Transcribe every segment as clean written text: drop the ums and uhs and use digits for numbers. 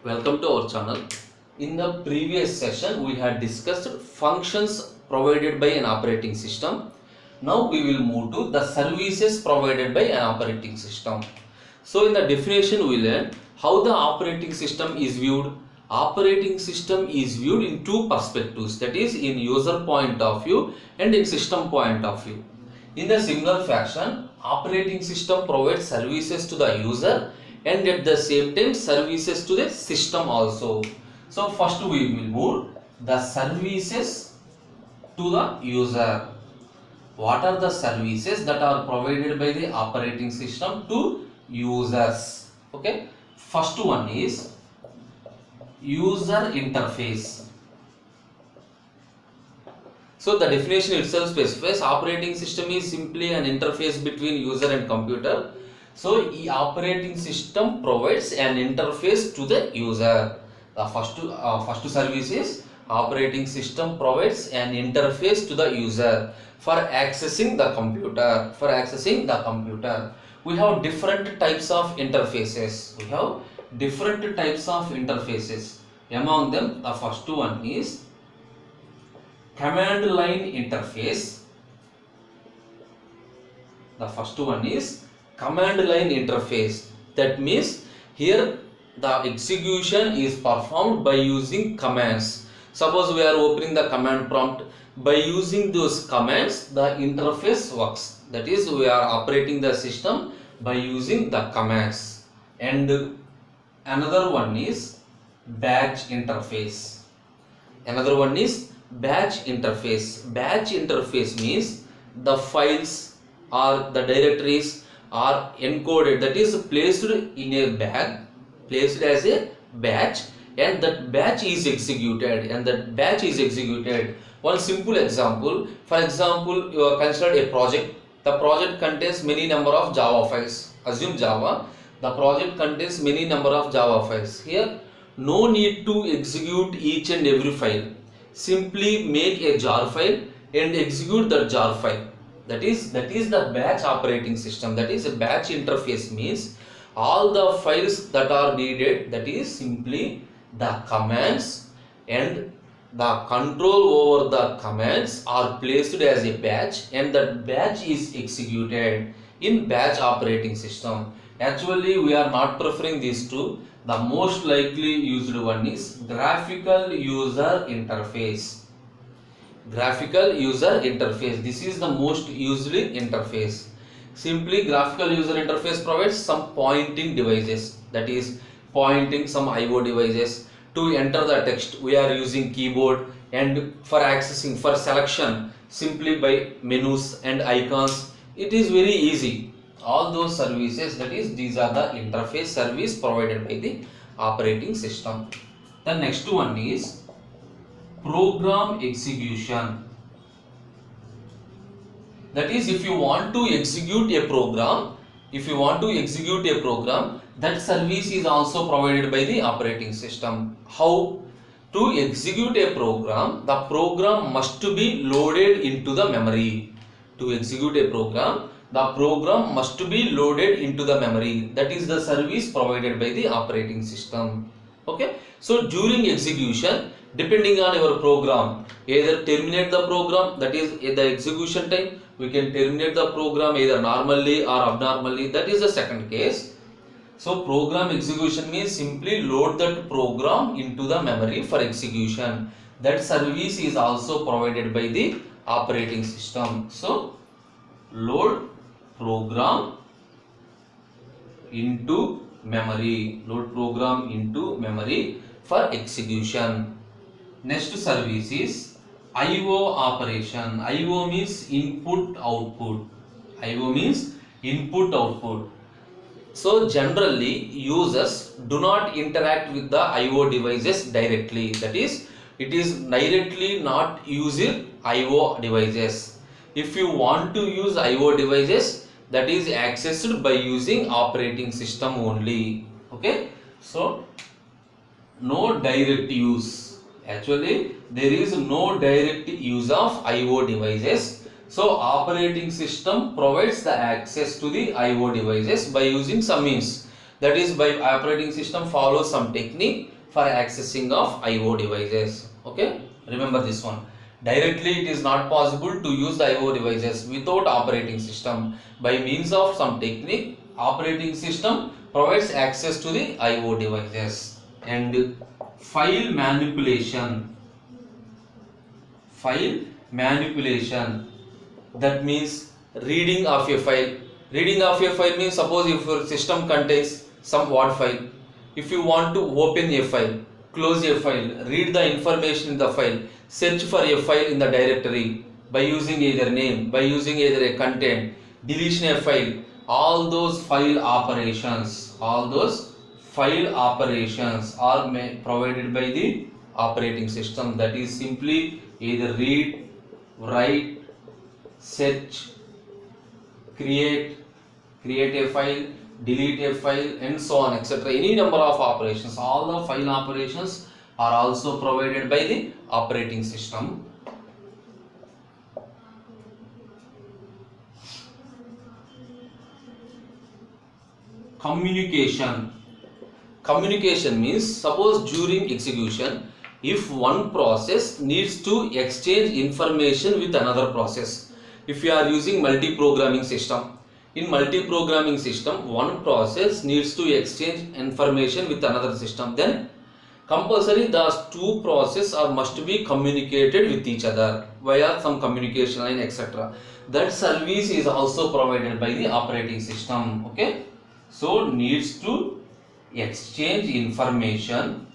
Welcome to our channel. In the previous session we had discussed functions provided by an operating system. Now we will move to the services provided by an operating system. So in the definition we learned how the operating system is viewed. Operating system is viewed in two perspectives, that is in user point of view and in system point of view. In the similar fashion, operating system provides services to the user and at the same time services to the system also. So first we will move the services to the user. What are the services that are provided by the operating system to users? Okay, first one is user interface. So the definition itself specifies operating system is simply an interface between user and computer. So the operating system provides an interface to the user. The first service is operating system provides an interface to the user for accessing the computer. We have different types of interfaces. Among them, the first one is command line interface. That means here the execution is performed by using commands. Suppose we are opening the command prompt. By using those commands, the interface works. That is, we are operating the system by using the commands. And another one is batch interface. Batch interface means the files or the directories are encoded, that is placed in a bag, placed as a batch, and that batch is executed. One simple example, for example, you are considered a project. The project contains many number of Java files. Assume Java. The project contains many number of Java files. Here no need to execute each and every file. Simply make a jar file and execute that jar file. That is the batch operating system. That is a batch interface means all the files that are needed, that is simply the commands, and the control over the commands are placed as a batch, and that batch is executed in batch operating system. Actually, we are not preferring these two. The most likely used one is graphical user interface. This is the most used interface. Simply, graphical user interface provides some pointing devices, that is pointing some IO devices. To enter the text, we are using keyboard, and for accessing, for selection, simply by menus and icons. It is very easy. All those services, that is, these are the interface service provided by the operating system. The next one is program execution. That is, if you want to execute a program, that service is also provided by the operating system. How to execute a program? The program must be loaded into the memory. The program must be loaded into the memory. That is the service provided by the operating system. Okay. So during execution, depending on your program, either terminate the program, that is the execution time. We can terminate the program either normally or abnormally. That is the second case. So program execution means simply load that program into the memory for execution. That service is also provided by the operating system. So load program into memory. For execution. Next service is IO operation. IO means input output. So generally users do not interact with the IO devices directly. That is, it is directly not using IO devices. If you want to use IO devices, that is accessed by using operating system only. Okay. So no direct use. Actually, there is no direct use of IO devices. So operating system provides the access to the IO devices by using some means. That is, by operating system follows some technique for accessing of IO devices. Okay, remember this one. Directly it is not possible to use the IO devices without operating system. By means of some technique, operating system provides access to the IO devices. And file manipulation. File manipulation, that means reading of a file. Reading of a file means, suppose if your system contains some Word file, if you want to open a file, close a file, read the information in the file, search for a file in the directory by using either name, by using either a content, deletion a file, all those file operations are provided by the operating system. That is simply either read, write, search, create a file, delete a file, and so on, etc. Any number of operations, all the file operations are also provided by the operating system. Communication. Communication means, suppose during execution, if one process needs to exchange information with another process. If you are using multi-programming system, in multi-programming system, one process needs to exchange information with another system, then compulsory those two processes must be communicated with each other via some communication line, etc. That service is also provided by the operating system. Okay, so needs to exchange information.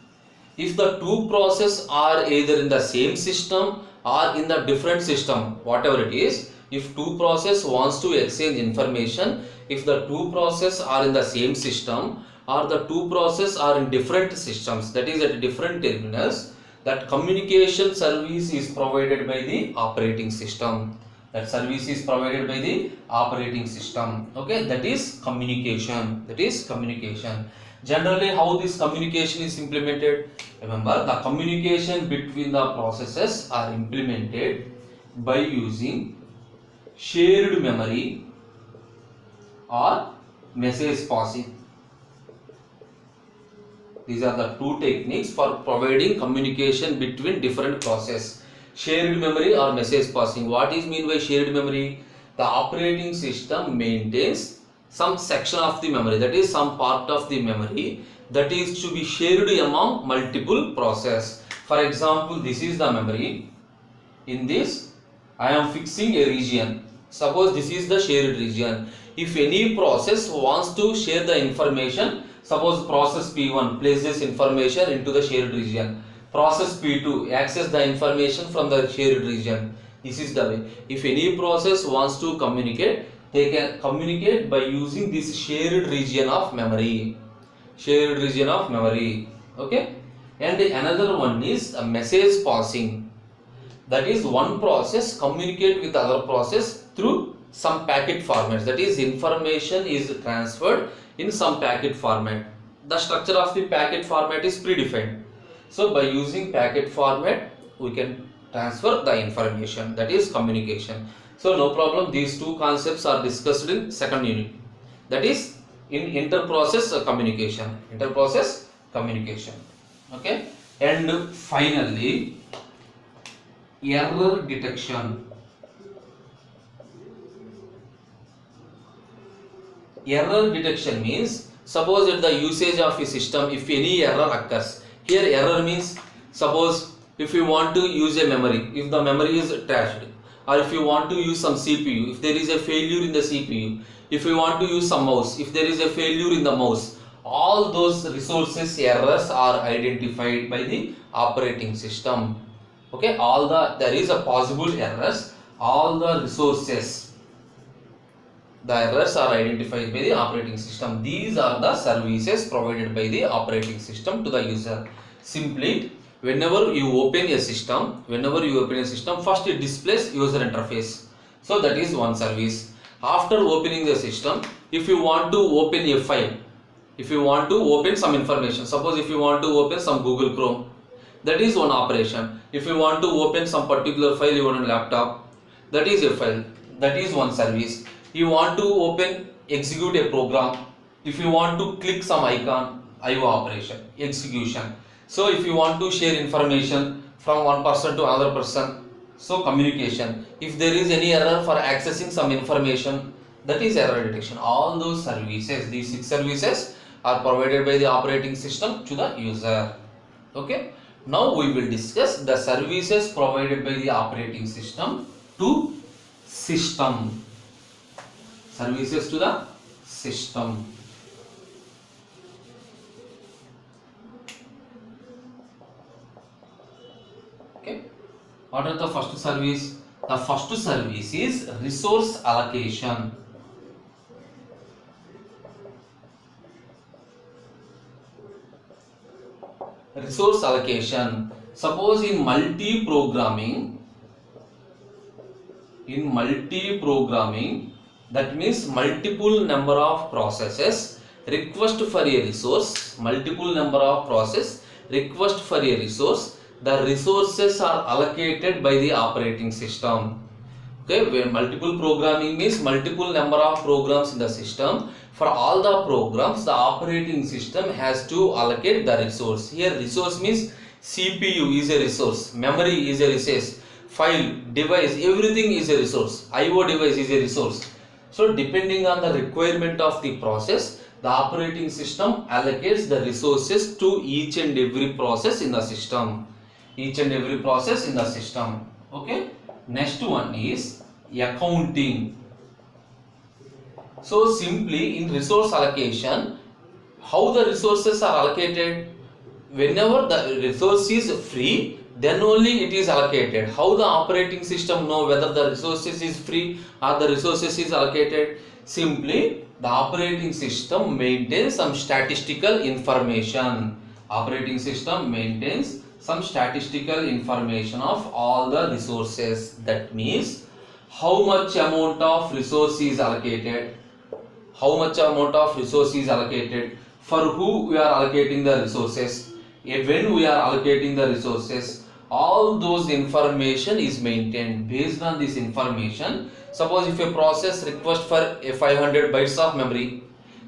If the two processes are either in the same system or in the different system, whatever it is, if two processes wants to exchange information, if the two processes are in the same system or the two processes are in different systems, that is at different terminals, that communication service is provided by the operating system. That service is provided by the operating system. Okay, that is communication. That is communication. Generally, how this communication is implemented? Remember, the communication between the processes are implemented by using shared memory or message passing. These are the two techniques for providing communication between different processes. Shared memory or message passing. What is mean by shared memory? The operating system maintains some section of the memory, that is some part of the memory that is to be shared among multiple processes. For example, this is the memory. In this, I am fixing a region. Suppose this is the shared region. If any process wants to share the information, suppose process P1 places information into the shared region, process P2 access the information from the shared region. This is the way. If any process wants to communicate, they can communicate by using this shared region of memory. Shared region of memory. Okay. And another one is a message passing. That is, one process communicate with other process through some packet formats. That is, information is transferred in some packet format. The structure of the packet format is predefined. So by using packet format, we can transfer the information. That is communication. So no problem, these two concepts are discussed in second unit. That is in inter-process communication. Inter-process communication. Okay. And finally, error detection. Error detection means, suppose at the usage of a system, if any error occurs. Here error means, suppose if you want to use a memory, if the memory is trashed, or if you want to use some CPU, if there is a failure in the CPU, if you want to use some mouse, if there is a failure in the mouse, all those resources errors are identified by the operating system. Okay, there is a possible errors, all the resources, the errors are identified by the operating system. These are the services provided by the operating system to the user. Simply, whenever you open a system, first it displays user interface. So that is one service. After opening the system, if you want to open a file, if you want to open some information, suppose if you want to open some Google Chrome, that is one operation. If you want to open some particular file you on a laptop, that is a file, that is one service. You want to execute a program, if you want to click some icon, IO operation, execution. So if you want to share information from one person to another person, so communication. If there is any error for accessing some information, that is error detection. All those services, these 6 services are provided by the operating system to the user. Okay. Now we will discuss the services provided by the operating system to system. Services to the system. Okay. What are the first service? The first service is resource allocation. Resource allocation. Suppose in multi-programming, that means multiple number of processes request for a resource, multiple number of process request for a resource, the resources are allocated by the operating system. Okay, where multiple programming means multiple number of programs in the system. For all the programs, the operating system has to allocate the resource. Here resource means CPU is a resource, memory is a resource, file, device, everything is a resource, IO device is a resource. So depending on the requirement of the process, the operating system allocates the resources to each and every process in the system. Okay. Next one is accounting. So simply in resource allocation, how the resources are allocated? Whenever the resource is free, then only it is allocated. How the operating system know whether the resources is free or the resources is allocated? Simply the operating system maintains some statistical information. Operating system maintains some statistical information of all the resources. That means how much amount of resource is allocated, for who we are allocating the resources, when we are allocating the resources, all those information is maintained. Based on this information, suppose if a process requests for a 500 bytes of memory,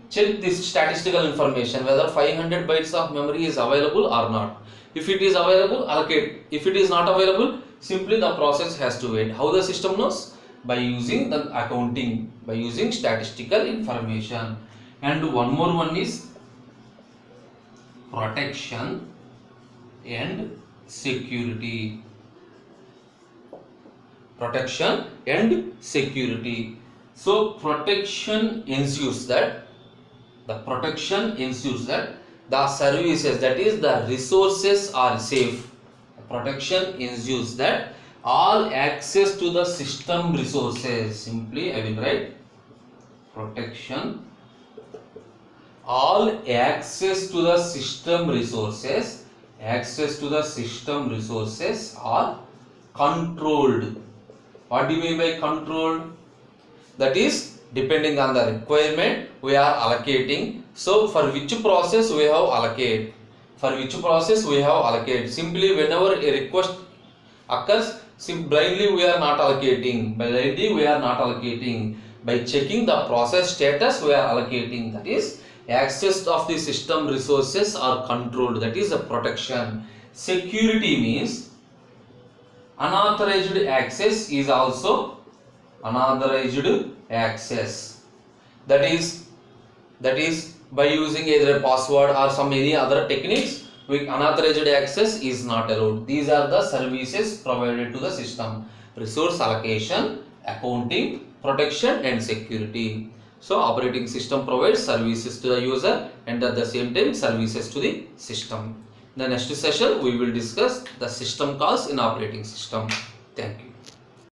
check this statistical information whether 500 bytes of memory is available or not. If it is available, allocate. If it is not available, simply the process has to wait. How the system knows? By using the accounting, by using statistical information. And one more one is protection and security. Protection and security. So protection ensures that the services, that is the resources, are safe. Protection ensures that all access to the system resources, simply I will write protection, all access to the system resources, are controlled. What do you mean by controlled? That is depending on the requirement we are allocating. So for which process we have allocate, simply whenever a request occurs, blindly we are not allocating, by checking the process status we are allocating. That is access of the system resources are controlled. That is a protection. Security means unauthorized access is also unauthorized access. That is by using either a password or some any other techniques, unauthorized access is not allowed. These are the services provided to the system: resource allocation, accounting, protection and security. So operating system provides services to the user and at the same time services to the system. In the next session we will discuss the system calls in operating system. Thank you.